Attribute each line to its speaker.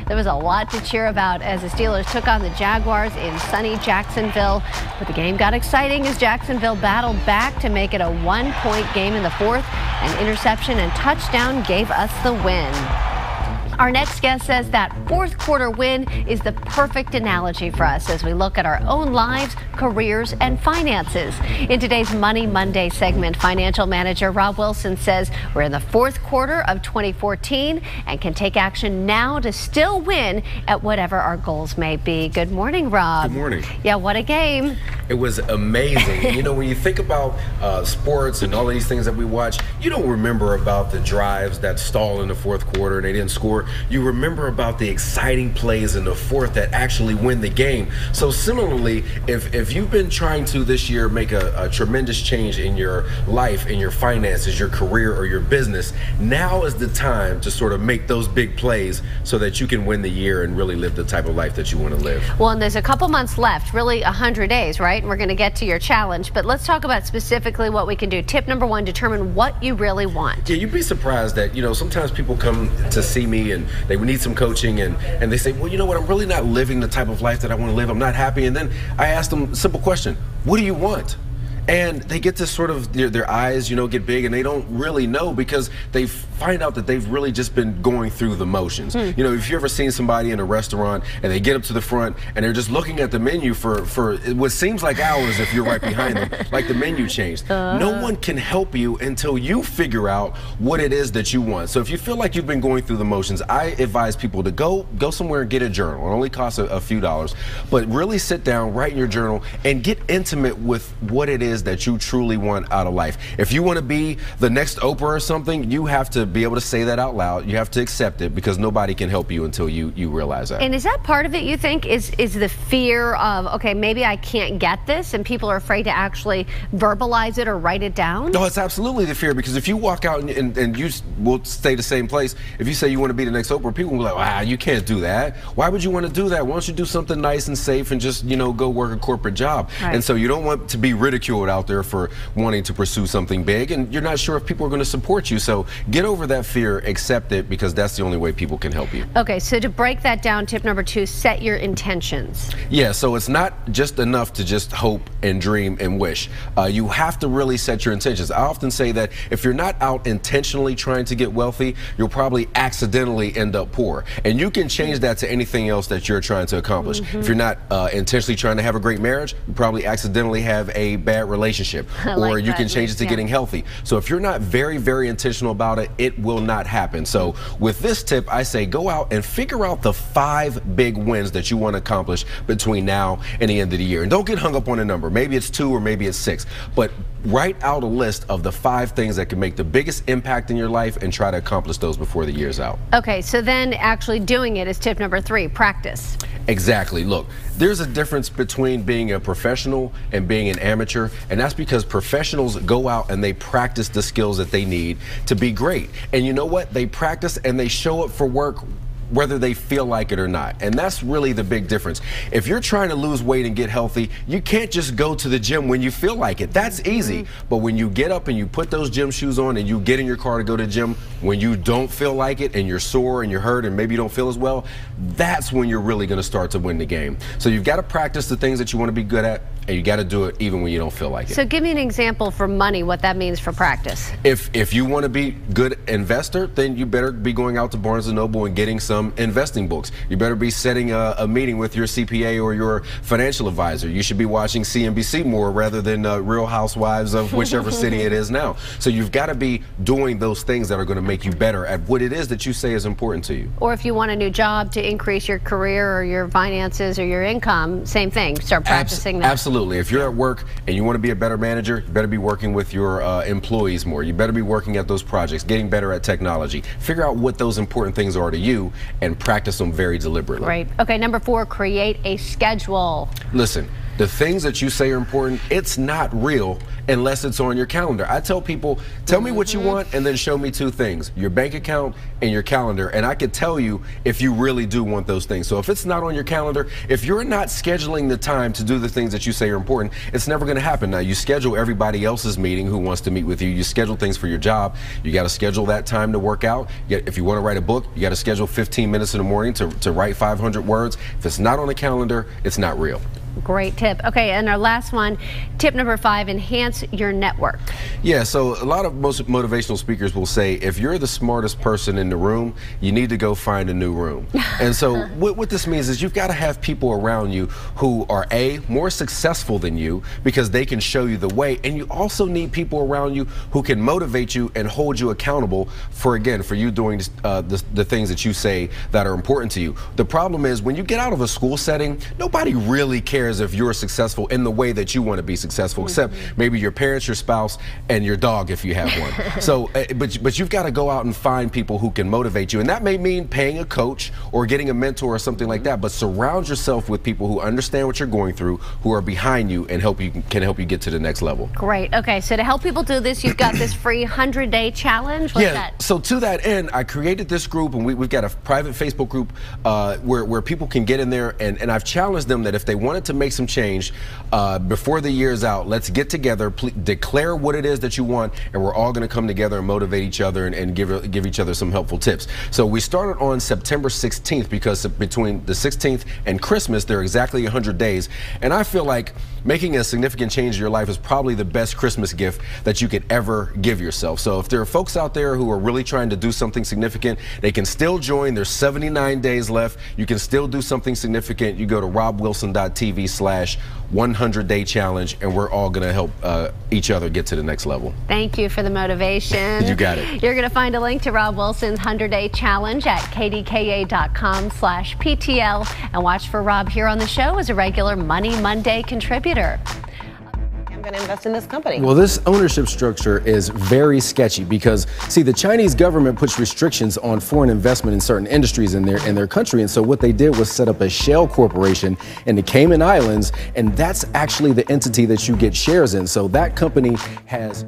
Speaker 1: There was a lot to cheer about as the Steelers took on the Jaguars in sunny Jacksonville. But the game got exciting as Jacksonville battled back to make it a one-point game in the fourth. An interception and touchdown gave us the win. Our next guest says that fourth quarter win is the perfect analogy for us as we look at our own lives, careers, and finances. In today's Money Monday segment, financial manager Rob Wilson says we're in the fourth quarter of 2014 and can take action now to still win at whatever our goals may be. Good morning, Rob.
Speaker 2: Good morning.
Speaker 1: Yeah, what a game.
Speaker 2: It was amazing. You know, when you think about sports and all these things that we watch, you don't remember about the drives that stall in the fourth quarter and they didn't score. You remember about the exciting plays in the fourth that actually win the game. So similarly, if you've been trying to this year make a tremendous change in your life, in your finances, your career, or your business, now is the time to sort of make those big plays so that you can win the year and really live the type of life that you want to live.
Speaker 1: Well, and there's a couple months left, really 100 days, right? And we're going to get to your challenge, but let's talk about specifically what we can do. Tip number one, determine what you really want.
Speaker 2: Yeah, you'd be surprised that, you know, sometimes people come to see me and they need some coaching and they say, well, you know what, I'm really not living the type of life that I want to live. I'm not happy. And then I ask them a simple question: what do you want? And they get to sort of, their eyes, you know, get big, and they don't really know because they find out that they've really just been going through the motions. You know, if you've ever seen somebody in a restaurant and they get up to the front and they're just looking at the menu for what seems like hours if you're right behind them, like the menu changed. No one can help you until you figure out what it is that you want. So if you feel like you've been going through the motions, I advise people to go somewhere and get a journal. It only costs a few dollars, but really sit down, write in your journal, and get intimate with what it is that you truly want out of life. If you want to be the next Oprah or something, you have to be able to say that out loud. You have to accept it because nobody can help you until you realize that.
Speaker 1: And is that part of it, you think, is the fear of, okay, maybe I can't get this, and people are afraid to actually verbalize it or write it down?
Speaker 2: No, it's absolutely the fear, because if you walk out and you will stay the same place, if you say you want to be the next Oprah, people will be like, wow, you can't do that. Why would you want to do that? Why don't you do something nice and safe and just, you know, go work a corporate job?
Speaker 1: Right.
Speaker 2: And so you don't want to be ridiculed out there for wanting to pursue something big, and you're not sure if people are going to support you. So get over that fear, accept it, because that's the only way people can help you.
Speaker 1: Okay, so to break that down, tip number two, set your intentions.
Speaker 2: Yeah, so it's not just enough to just hope and dream and wish. You have to really set your intentions. I often say that if you're not out intentionally trying to get wealthy, you'll probably accidentally end up poor. And you can change that to anything else that you're trying to accomplish. If you're not intentionally trying to have a great marriage, you probably accidentally have a bad relationship. Or you can change it to getting healthy. So if you're not very, very intentional about it, it will not happen. So with this tip, I say go out and figure out the 5 big wins that you want to accomplish between now and the end of the year. And don't get hung up on a number. Maybe it's 2 or maybe it's 6. But write out a list of the 5 things that can make the biggest impact in your life and try to accomplish those before the year's out.
Speaker 1: Okay, so then actually doing it is tip number 3, practice.
Speaker 2: Exactly. Look, there's a difference between being a professional and being an amateur, and that's because professionals go out and they practice the skills that they need to be great. And you know what? They practice and they show up for work whether they feel like it or not. And that's really the big difference. If you're trying to lose weight and get healthy, you can't just go to the gym when you feel like it. That's easy. But when you get up and you put those gym shoes on and you get in your car to go to the gym, when you don't feel like it and you're sore and you're hurt and maybe you don't feel as well, that's when you're really going to start to win the game. So you've got to practice the things that you want to be good at, and you got to do it even when you don't feel like it.
Speaker 1: So give me an example for money, what that means for practice.
Speaker 2: If you want to be good investor, then you better be going out to Barnes & Noble and getting some investing books. You better be setting a meeting with your CPA or your financial advisor. You should be watching CNBC more rather than Real Housewives of whichever city it is now. So you've got to be doing those things that are going to make you better at what it is that you say is important to you.
Speaker 1: Or if you want a new job to increase your career or your finances or your income, same thing. Start practicing that.
Speaker 2: Absolutely. If you're at work and you want to be a better manager, you better be working with your employees more. You better be working at those projects, getting better at technology. Figure out what those important things are to you and practice them very deliberately.
Speaker 1: Right. Okay, number 4, create a schedule.
Speaker 2: Listen, the things that you say are important, it's not real unless it's on your calendar. I tell people, tell me what you want and then show me two things, your bank account and your calendar, and I could tell you if you really do want those things. So if it's not on your calendar, if you're not scheduling the time to do the things that you say are important, it's never going to happen. Now, you schedule everybody else's meeting who wants to meet with you. You schedule things for your job. You got to schedule that time to work out. If you want to write a book, you got to schedule 15 minutes in the morning to write 500 words. If it's not on the calendar, it's not real.
Speaker 1: Great tip. Okay, and our last one, tip number 5, enhance your network.
Speaker 2: Yeah, so a lot of most motivational speakers will say, if you're the smartest person in the room, you need to go find a new room. And so what this means is you've got to have people around you who are more successful than you because they can show you the way, and you also need people around you who can motivate you and hold you accountable for you doing the things that you say that are important to you. The problem is when you get out of a school setting, nobody really cares if you're successful in the way that you want to be successful, except maybe your parents, your spouse, and your dog if you have one. So, but you've got to go out and find people who can motivate you, and that may mean paying a coach or getting a mentor or something like that. But surround yourself with people who understand what you're going through, who are behind you, and can help you get to the next level.
Speaker 1: Great. Okay, so to help people do this, you've got this free 100-day challenge. What's that?
Speaker 2: So to that end, I created this group, and we've got a private Facebook group where people can get in there, and I've challenged them that if they wanted to make some change before the year's out, let's get together, declare what it is that you want, and we're all going to come together and motivate each other and give each other some helpful tips. So we started on September 16th because between the 16th and Christmas, there are exactly 100 days, and I feel like making a significant change in your life is probably the best Christmas gift that you could ever give yourself. So if there are folks out there who are really trying to do something significant, they can still join. There's 79 days left. You can still do something significant. You go to robwilson.tv/100-day challenge, and we're all going to help each other get to the next level.
Speaker 1: Thank you for the motivation.
Speaker 2: You got it.
Speaker 1: You're going to find a link to Rob Wilson's 100-day challenge at kdka.com/PTL, and watch for Rob here on the show as a regular Money Monday contributor.
Speaker 3: I'm going to invest in this company.
Speaker 4: Well, this ownership structure is very sketchy because, see, the Chinese government puts restrictions on foreign investment in certain industries in their country, and so what they did was set up a shell corporation in the Cayman Islands, and that's actually the entity that you get shares in. So that company has